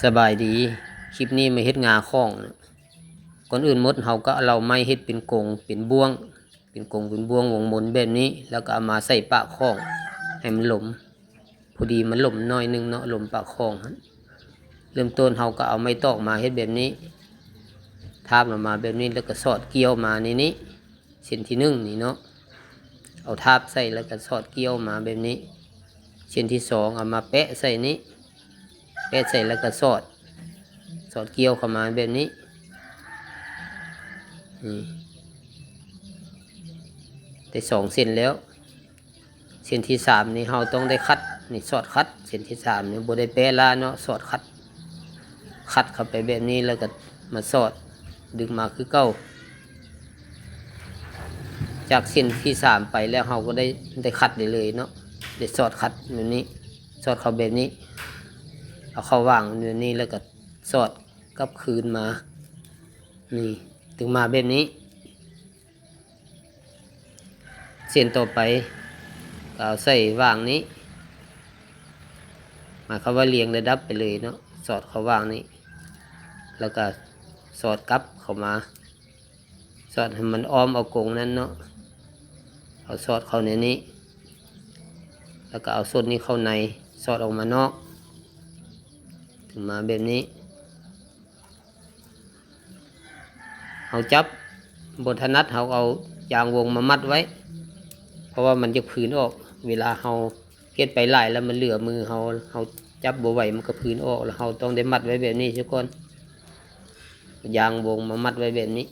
สบายดีคลิปนี้มาเฮ็ดงาข้องนะก่อนอื่นหมดเฮาก็เราไม้เฮ็ดเป็นกงเป็นบ่วงเป็นบ่วงวงมนแบบนี้แล้วก็เอามาใส่ปากข้องให้มันหลมพอดีมันหลมน้อยนึงเนาะหลมปากข้องหั่นเริ่มต้นเฮาก็เอาไม้ตอกมาเฮ็ดแบบนี้ทาบออกมาแบบนี้แล้วก็สอดเกี่ยวมาในนี้เส้นที่1นี่เนาะเอาทาบใส่แล้วก็สอดเกี่ยวมาแบบนี้เส้นที่2เอามาแปะใส่นี้แปะใส่แล้วก็สอดเกี่ยวเข้ามาแบบนี้ได้2 เส้นแล้วเส้นที่3นี่เราต้องได้คัดนี่สอดคัดเส้นที่3นี่บ่ได้แปะลาเนาะสอดคัดเข้าไปแบบนี้แล้วก็มาสอดดึงมาคือเก่าจากเส้นที่3ไปแล้วเราก็ได้คัดได้เลยเนาะได้สอดคัดแบบนี้สอดเข้าแบบนี้เอาเข้าวางแบบนี้แล้วก็สอดกลับคืนมานี่ถึงมาแบบนี้เส้นต่อไปก็เอาใส่วางนี้หมายความว่าเรียงระดับไปเลยเนาะสอดเข้าวางนี้แล้วก็สอดกลับเข้ามาสอดให้มันอ้อมเอากงนั้นเนาะเอาสอดเข้าในนี้แล้วก็เอาส้นนี้เข้าในสอดออกมานอกถึงมาแบบนี้เอาจับบนถนัดเราเอายางวงมามัดไว้เพราะว่ามันจะพื้นออกเวลาเราเฮ็ดไปหลายแล้วมันเหลือมือเราจับบ่ไหวมันก็พื้นออกแล้วเราต้องได้มัดไว้แบบนี้ทุกคนยางวงมามัดไว้แบบนี้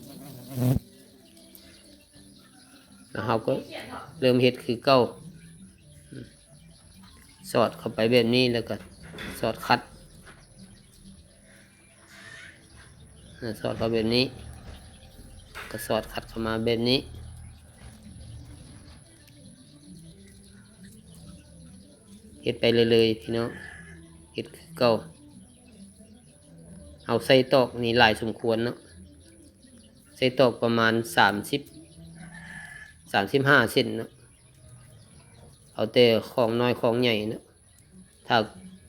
แล้วเราก็เริ่มเฮ็ดคือเก้าสอดเข้าไปแบบนี้แล้วก็สอดคัดสอดเข้าแบบนี้ก็สอดคัดเข้ามาแบบนี้เฮ็ดไปเลยพี่น้องเฮ็ดคือเก่าเอาใส่ตอกนี่หลายสมควรเนาะใส่ตอกประมาณ35 เซนเนาะเอาแต่ของน้อยของใหญ่เนาะถ้า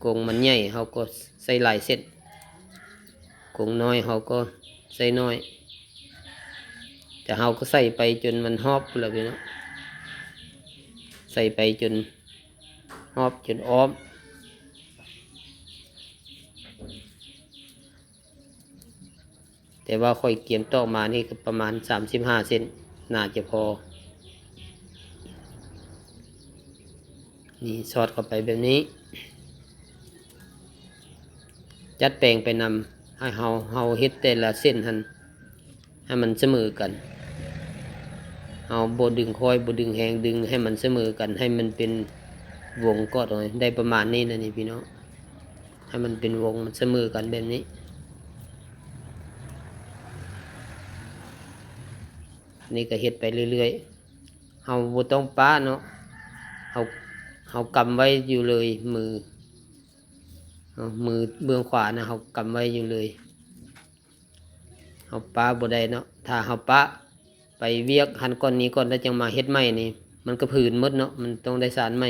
กงมันใหญ่เขาก็ใส่หลายเส้นกงน้อยเขาก็ใส่น้อยแต่เขาก็ใส่ไปจนมันหอบเลยพี่เนาะใส่ไปจนหอบจนอ้อมแต่ว่าค่อยเกี่ยมตอกมานี่ก็ประมาณ35 เซนน่าจะพอนี่สอดเข้าไปแบบนี้จัดแปลงไปนำให้เฮาเฮ็ดแต่ละเส้นหันให้มันเสมอกันเอาบ่ดึงค่อยบ่ดึงแหงดึงให้มันเสมอกันให้มันเป็นวงก็ได้ประมาณนี้นะนี่พี่น้องให้มันเป็นวงมันเสมอกันแบบนี้นี่ก็เฮ็ดไปเรื่อยๆเฮาบ่ต้องป้าเนาะเฮากำไว้อยู่เลยมือเบื้องขวานะเฮากำไว้อยู่เลยเฮาป้าบ่ได้เนาะถ้าเฮาป้าไปเวียกหันก้อนนี้ก่อนแล้วจังมาเฮ็ดใหม่นี่มันก็ผืนหมดเนาะมันต้องได้สารใหม่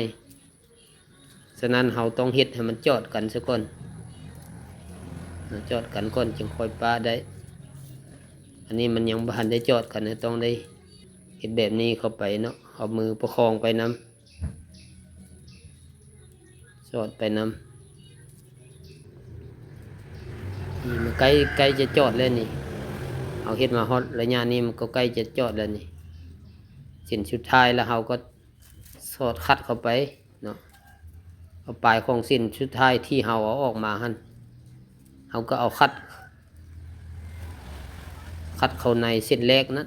ฉะนั้นเฮาต้องเฮ็ดให้มันจอดกันซะก่อนจอดกันก่อนจึงค่อยป้าได้อันนี้มันยังบ่ทันได้จอดกันนะต้องได้เฮ็ดแบบนี้เข้าไปเนาะเอามือประคองไปนำจอดไปนำนี่มันใกล้จะจอดแล้วนี่เอาเฮ็ดมาฮอดระยะนี้มันก็ใกล้จะจอดแล้วนี่เส้นสุดท้ายแล้วเราก็สอดคัดเข้าไปเนาะเอาปลายของเส้นสุดท้ายที่เราเอาออกมาหั่นเราก็เอาคัดเข้าในเส้นแรกนะ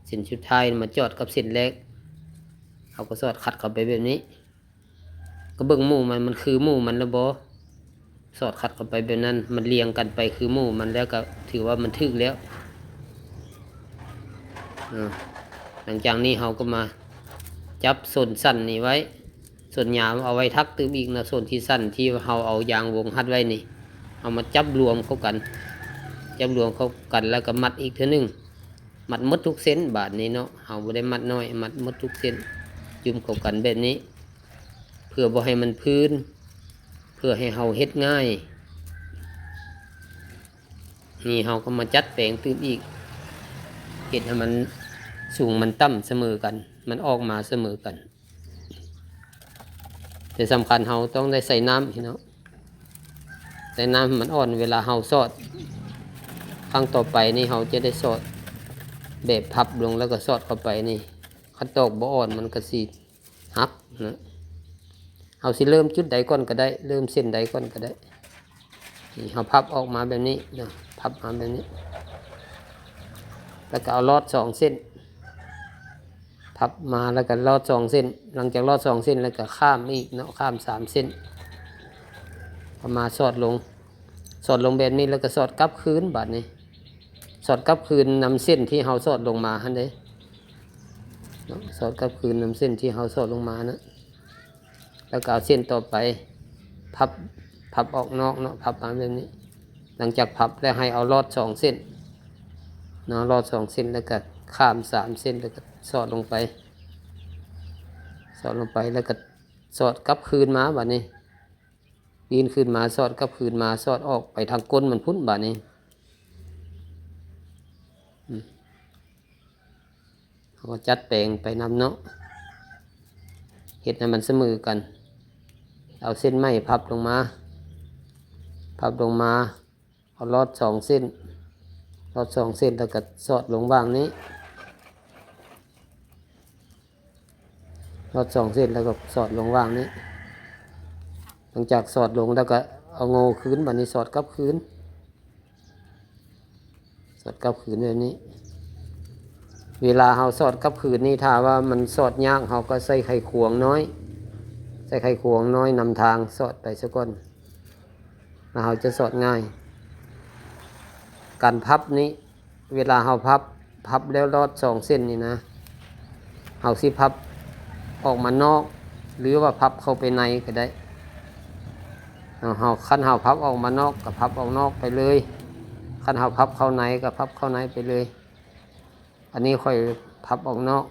เส้นสุดท้ายมาจอดกับเส้นแรกเราก็สอดคัดเข้าไปแบบนี้ก็เบิ่งหมู่มันคือหมู่มันแล้วบ่สอดคัดเข้าไปแบบนั้นมันเรียงกันไปคือหมู่มันแล้วก็ถือว่ามันถึกแล้วหลังจากนี้เราก็มาจับส่วนสั้นนี่ไว้ส่วนหยามเอาไว้ทักตื้มอีกนะส่วนที่สั้นที่เราเอายางวงหัดไว้นี่เอามาจับรวมเข้ากันแล้วก็มัดอีกเท่านึงมัดมดทุกเส้นบาทนี้เนาะเราไม่ได้มัดน้อยมัดมดทุกเส้นจุ่มเข้ากันแบบนี้เพื่อบ่ให้มันพื้น พื่อให้เฮาเฮ็ดง่ายนี่เฮาก็มาจัดแปลงตื้มอีกเฮ็ดให้มันสูงมันต่ำเสมอกันมันออกมาเสมอกันแต่สำคัญเฮาต้องได้ใส่น้ำพี่น้องใส่น้ำให้มันอ่อนเวลาเฮาซอดครั้งต่อไปนี่เฮาจะได้ซอดแบบพับลงแล้วก็ซอดเข้าไปนี่คันตอกบ่อ่อนมันก็สิหักนะเฮาสิเริ่มจุดใดก่อนก็ได้เริ่มเส้นใดก่อนก็ได้นี่เฮาพับออกมาแบบนี้นะพับมาแบบนี้แล้วก็เอาลอด2เส้นพับมาแล้วก็ลอด2เส้นหลังจากลอด2เส้นแล้วก็ข้ามอีกเนาะข้าม3เส้นพอมาสอดลงแบบนี้แล้วก็สอดกลับคืนบัดนี้สอดกลับคืนนำเส้นที่เฮาสอดลงมาหั่นเด้เนาะสอดกลับคืนนำเส้นที่เฮาสอดลงมานะแล้วก็เอาเส้นต่อไปพับออกนอกเนาะพับมาแบบนี้หลังจากพับแล้วให้เอาลอด2เส้นเนาะลอด2เส้นแล้วก็ข้าม3เส้นแล้วก็สอดลงไปแล้วก็สอดกลับคืนมาบัดนี้ปีนขึ้นมาสอดกลับคืนมาสอดออกไปทางก้นมันพุ่นบัดนี้เขาก็จัดแปลงไปนำเนาะเฮ็ดให้มันเสมอกันเอาเส้นไม้พับลงมาเอาลอด2เส้นแล้วก็สอดลงวางนี้ลอด2เส้นแล้วก็สอดลงวางนี้หลังจากสอดลงแล้วก็เอาโงคืนบัดนี้สอดกลับคืนแบบนี้เวลาเฮาสอดกลับคืนนี่ถ้าว่ามันสอดยากเฮาก็ใส่ไขควงน้อยนำทางสอดไปซะก่อนแล้วเฮาจะสอดง่ายการพับนี้เวลาเฮาพับแล้วลอด2เส้นนี่นะเฮาสิพับออกมานอกหรือว่าพับเข้าไปในก็ได้คันเฮาพับออกมานอกก็พับออกนอกไปเลยคันเฮาพับเข้าในก็พับเข้าในไปเลยอันนี้ค่อยพับออกนอก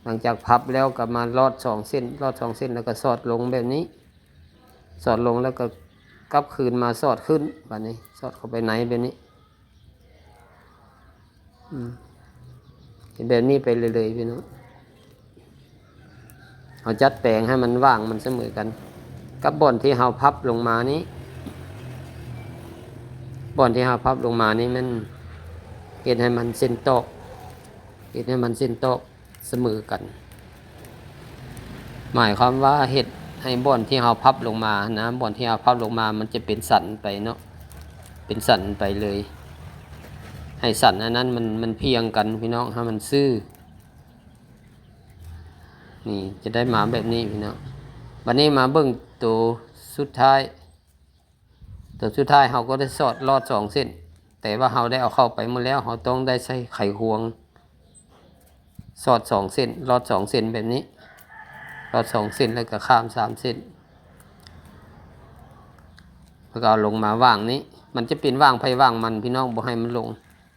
หลังจากพับแล้วก็มาลอด2เส้นแล้วก็สอดลงแบบนี้สอดลงแล้วก็กลับคืนมาสอดขึ้นแบบนี้สอดเข้าไปในแบบนี้แบบนี้ไปเลยพี่น้องเอาจัดแปลงให้มันว่างมันเสมอกันกับบ่อนที่เฮาพับลงมานี้มันเฮ็ดให้มันเส้นตอกเสมอกันหมายความว่าเฮ็ดให้บ่อนที่เฮาพับลงมานะบ่อนที่เฮาพับลงมามันจะเป็นสันไปเนาะเป็นสันไปเลยให้สันอันนั้นมันเพียงกันพี่น้องให้มันซื่อนี่จะได้มาแบบนี้พี่น้องวันนี้มาเบิ่งตัวสุดท้ายเฮาก็ได้สอดลอด2เส้นแต่ว่าเฮาได้เอาเข้าไปหมดแล้วเฮาต้องได้ใช้ไขควงสอด2เส้นลอด2เส้นแบบนี้ลอด2เส้นแล้วก็ข้าม3เส้นแล้วก็เอาลงมาว่างนี้มันจะเป็นว่างไผว่างมันพี่น้องบ่ให้มันลง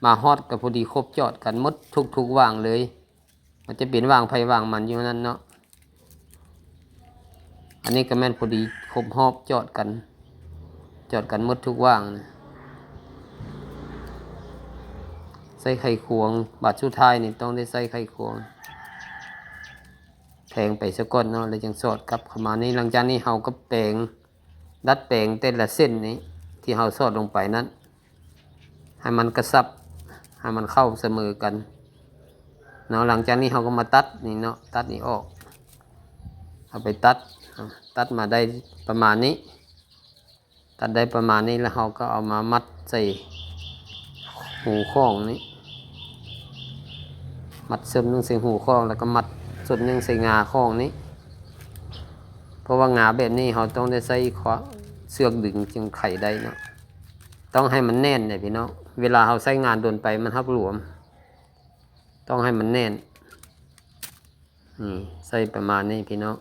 มาฮอดก็พอดีครบจอดกันหมดทุกว่างเลยมันจะเป็นว่างไผว่างมันอยู่นั่นเนาะอันนี้ก็แม่นพอดีครบหอบจอดกันหมดทุกว่างนะใส่ไขควงบาดสุดท้ายนี่ต้องได้ใส่ไขควงแทงไปซะก่อนเนาะแล้วจึงสอดกลับเข้ามานี่หลังจากนี้เฮาก็แปลงดัดแปลงแต่ละเส้นนี้ที่เฮาสอดลงไปนั้นให้มันกระชับให้มันเข้าเสมอกันเนาะหลังจากนี้เฮาก็มาตัดนี่เนาะตัดนี่ออกเอาไปตัดมาได้ประมาณนี้แล้วเราก็เอามามัดใส่หูข้องนี้มัดเส้นนึงใส่หูข้องแล้วก็มัดส่วนนึงใส่งาข้องนี้เพราะว่างาแบบนี้เราต้องได้ใส่เสือกดึงจึงไขได้เนาะต้องให้มันแน่นเนี่ยพี่น้องเวลาเราใส่งานโดนไปมันหักหลวมต้องให้มันแน่นใส่ประมาณนี้พี่น้อง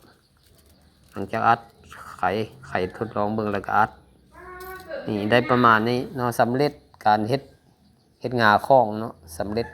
หลังจากอัดไขทดลองเบิ่งแล้วก็อัดนี่ได้ประมาณนี้เนาะสำเร็จการเฮ็ดงาข้องเนาะสำเร็จ